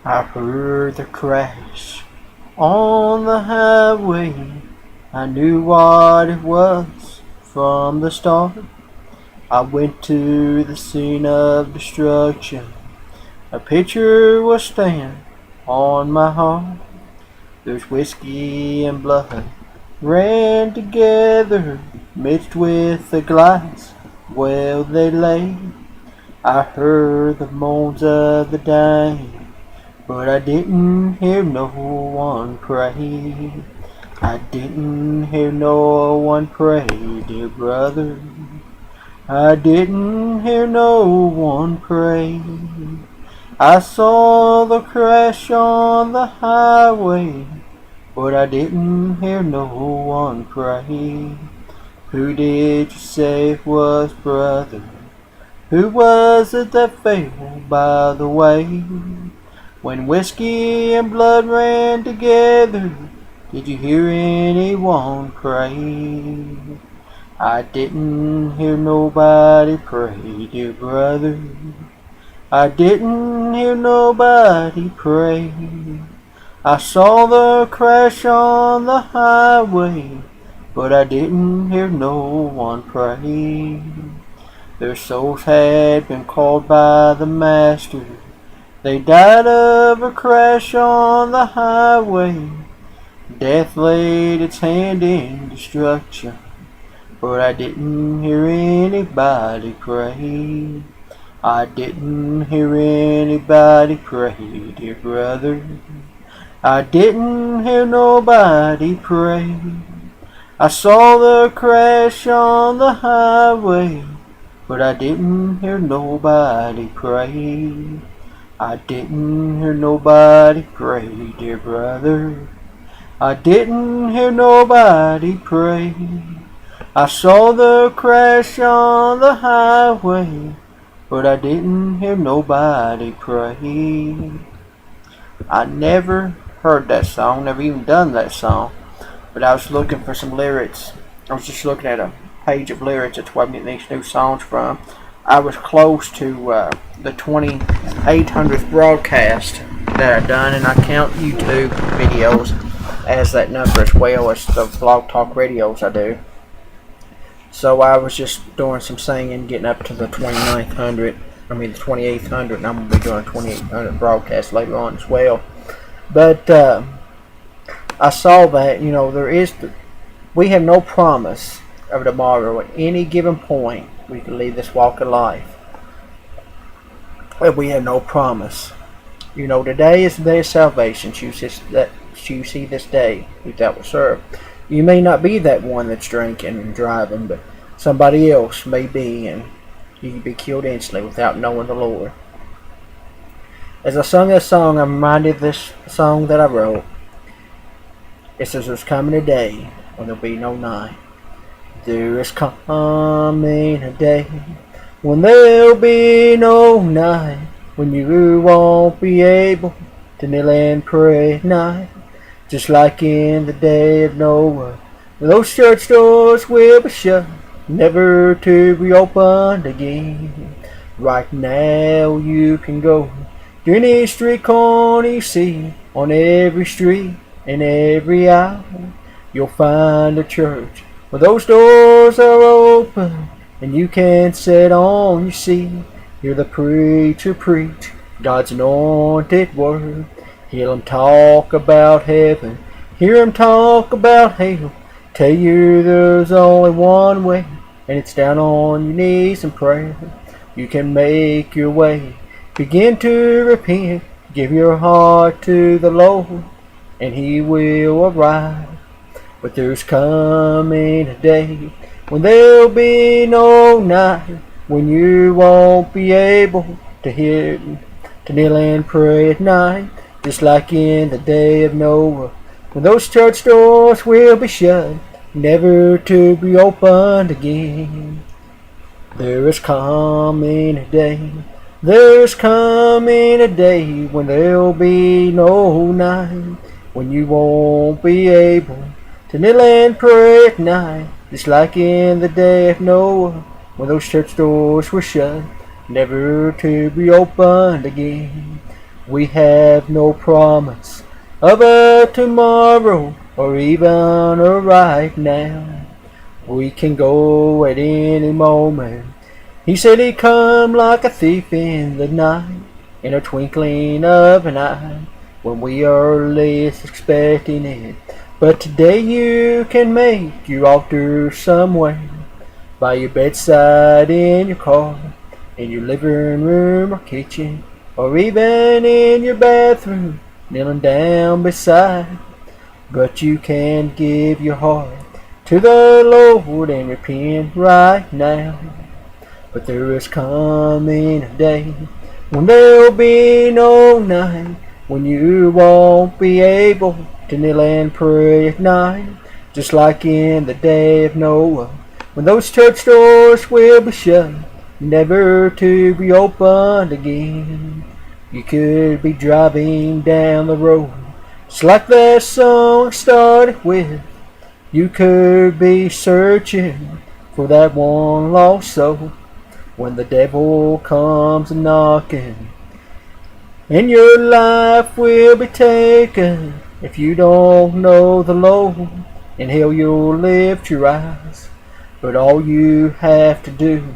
I heard the crash on the highway. I knew what it was from the start. I went to the scene of destruction. A picture was stamped on my heart. There's whiskey and blood ran together, mixed with the glass. Well, they lay. I heard the moans of the dying, but I didn't hear no one pray. I didn't hear no one pray, dear brother. I didn't hear no one pray. I saw the crash on the highway, but I didn't hear no one pray. Who did you say was brother? Who was it that fell by the way? When whiskey and blood ran together, did you hear anyone pray? I didn't hear nobody pray, dear brother. I didn't hear nobody pray. I saw the crash on the highway, but I didn't hear no one pray. Their souls had been called by the Master. They died of a crash on the highway. Death laid its hand in destruction, but I didn't hear anybody pray. I didn't hear anybody pray, dear brother. I didn't hear nobody pray. I saw the crash on the highway, but I didn't hear nobody pray. I didn't hear nobody pray, dear brother. I didn't hear nobody pray. I saw the crash on the highway, but I didn't hear nobody pray. I never heard that song, never even done that song, but I was looking for some lyrics. I was just looking at a page of lyrics. That's where I'm getting these new songs from. I was close to the 2800th broadcast that I done, and I count YouTube videos as that number as well as the blog talk radios I do. So I was just doing some singing, getting up to the 2800, and I'm going to be doing a 2800 broadcast later on as well. But I saw that, we have no promise of tomorrow. At any given point, we can leave this walk of life. But we have no promise. Today is the day of salvation. Choose this day who thou will serve. You may not be that one that's drinking and driving, but somebody else may be, and you can be killed instantly without knowing the Lord. As I sung this song, I'm reminded of this song that I wrote. It says, there's coming a day when there'll be no night. There is coming a day when there'll be no night, when you won't be able to kneel and pray at night. Just like in the day of Noah, those church doors will be shut, never to be opened again. Right now you can go to any street corner you see, on every street and every aisle. You'll find a church where those doors are open, and you can sit on your seat. Hear the preacher preach God's anointed word. Hear him talk about heaven, hear him talk about hell. Tell you there's only one way, and it's down on your knees in prayer. You can make your way, begin to repent, give your heart to the Lord, and he will arrive. But there's coming a day when there'll be no night, when you won't be able to kneel and pray at night. Just like in the day of Noah, when those church doors will be shut, never to be opened again. There is coming a day, there's coming a day when there'll be no night, when you won't be able to kneel and pray at night. Just like in the day of Noah, when those church doors were shut, never to be opened again. We have no promise of a tomorrow or even a right now. We can go at any moment. He said he'd come like a thief in the night, in a twinkling of an eye, when we are least expecting it. But today you can make your altar somewhere, by your bedside, in your car, in your living room or kitchen, or even in your bathroom, kneeling down beside. But you can give your heart to the Lord and repent right now. But there is coming a day when there'll be no night, when you won't be able to kneel and pray at night, just like in the day of Noah, when those church doors will be shut, never to be opened again. You could be driving down the road, just like that song started with. You could be searching for that one lost soul, when the devil comes knocking, and your life will be taken. If you don't know the Lord, in hell you'll lift your eyes. But all you have to do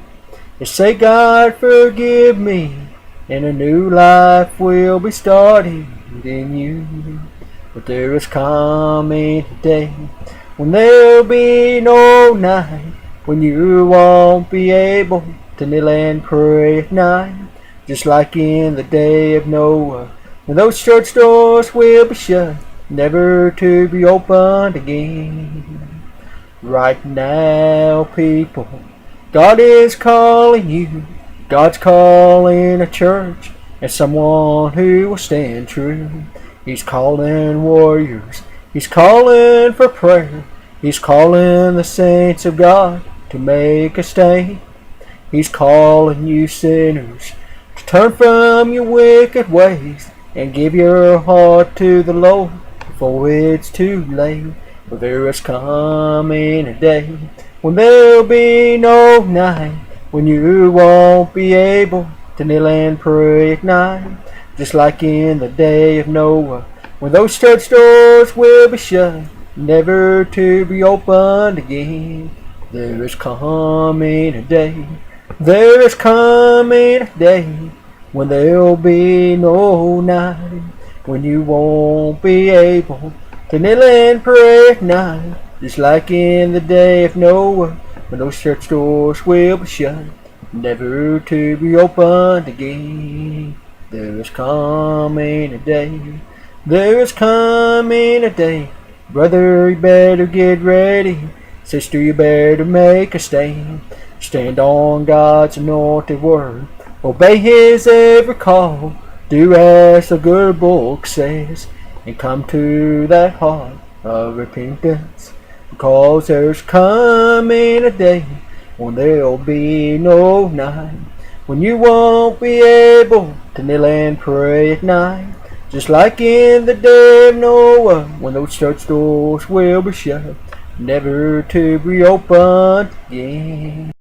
is say, God, forgive me, and a new life will be started in you. But there is coming a day when there'll be no night, when you won't be able to kneel and pray at night, just like in the day of Noah, when those church doors will be shut, never to be opened again. Right now, people, God is calling you. God's calling a church and someone who will stand true. He's calling warriors. He's calling for prayer. He's calling the saints of God to make a stand. He's calling you sinners to turn from your wicked ways and give your heart to the Lord before it's too late. For there is coming a day when there'll be no night, when you won't be able to kneel and pray at night, just like in the day of Noah, when those church doors will be shut, never to be opened again. There is coming a day, there is coming a day, when there'll be no night, when you won't be able to kneel and pray at night, just like in the day of Noah, when those church doors will be shut, never to be opened again. There is coming a day, there is coming a day. Brother, you better get ready. Sister, you better make a stand. Stand on God's anointed word. Obey His every call. Do as the good book says, and come to that heart of repentance. Because there's coming a day when there'll be no night, when you won't be able to kneel and pray at night, just like in the day of Noah, when those church doors will be shut, never to be opened again.